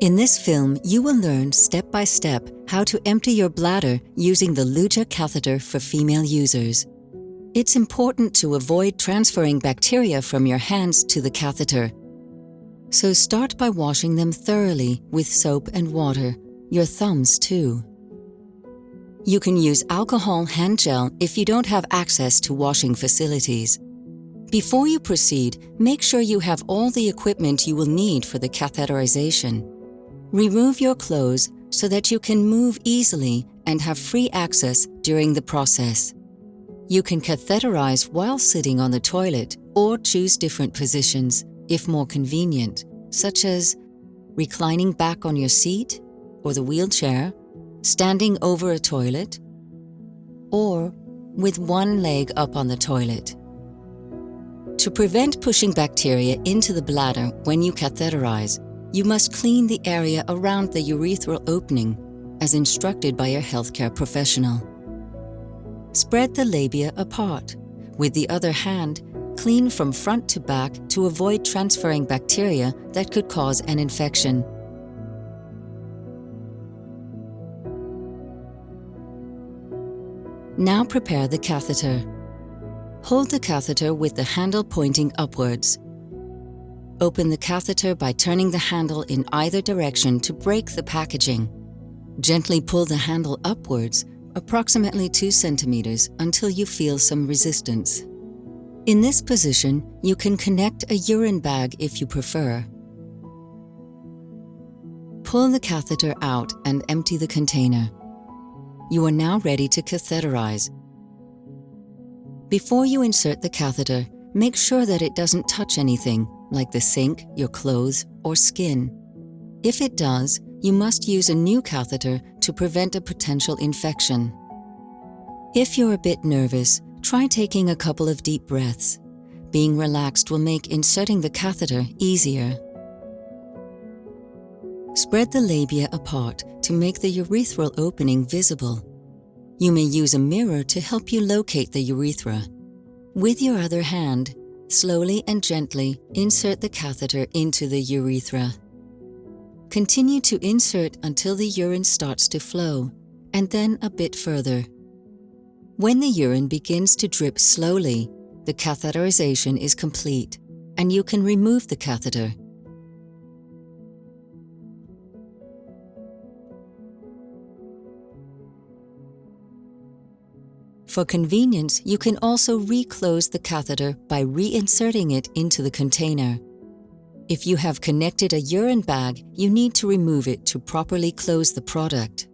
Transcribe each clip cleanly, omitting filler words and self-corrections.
In this film, you will learn step by step how to empty your bladder using the Luja catheter for female users. It's important to avoid transferring bacteria from your hands to the catheter. So start by washing them thoroughly with soap and water, your thumbs too. You can use alcohol hand gel if you don't have access to washing facilities. Before you proceed, make sure you have all the equipment you will need for the catheterization. Remove your clothes so that you can move easily and have free access during the process. You can catheterize while sitting on the toilet or choose different positions if more convenient, such as reclining back on your seat or the wheelchair, standing over a toilet, or with one leg up on the toilet. To prevent pushing bacteria into the bladder when you catheterize, you must clean the area around the urethral opening, as instructed by your healthcare professional. Spread the labia apart. With the other hand, clean from front to back to avoid transferring bacteria that could cause an infection. Now prepare the catheter. Hold the catheter with the handle pointing upwards. Open the catheter by turning the handle in either direction to break the packaging. Gently pull the handle upwards, approximately 2 centimeters, until you feel some resistance. In this position, you can connect a urine bag if you prefer. Pull the catheter out and empty the container. You are now ready to catheterize. Before you insert the catheter, make sure that it doesn't touch anything, like the sink, your clothes, or skin. If it does, you must use a new catheter to prevent a potential infection. If you're a bit nervous, try taking a couple of deep breaths. Being relaxed will make inserting the catheter easier. Spread the labia apart to make the urethral opening visible. You may use a mirror to help you locate the urethra. With your other hand, slowly and gently insert the catheter into the urethra. Continue to insert until the urine starts to flow, and then a bit further. When the urine begins to drip slowly, the catheterization is complete, and you can remove the catheter. For convenience, you can also reclose the catheter by reinserting it into the container. If you have connected a urine bag, you need to remove it to properly close the product.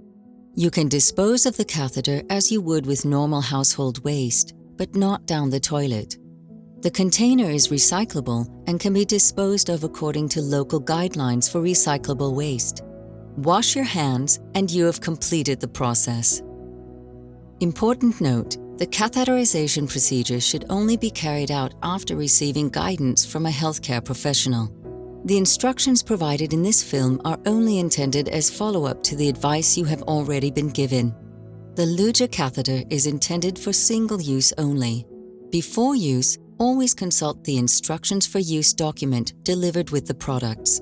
You can dispose of the catheter as you would with normal household waste, but not down the toilet. The container is recyclable and can be disposed of according to local guidelines for recyclable waste. Wash your hands and you have completed the process. Important note, the catheterization procedure should only be carried out after receiving guidance from a healthcare professional. The instructions provided in this film are only intended as follow-up to the advice you have already been given. The Luja catheter is intended for single use only. Before use, always consult the instructions for use document delivered with the products.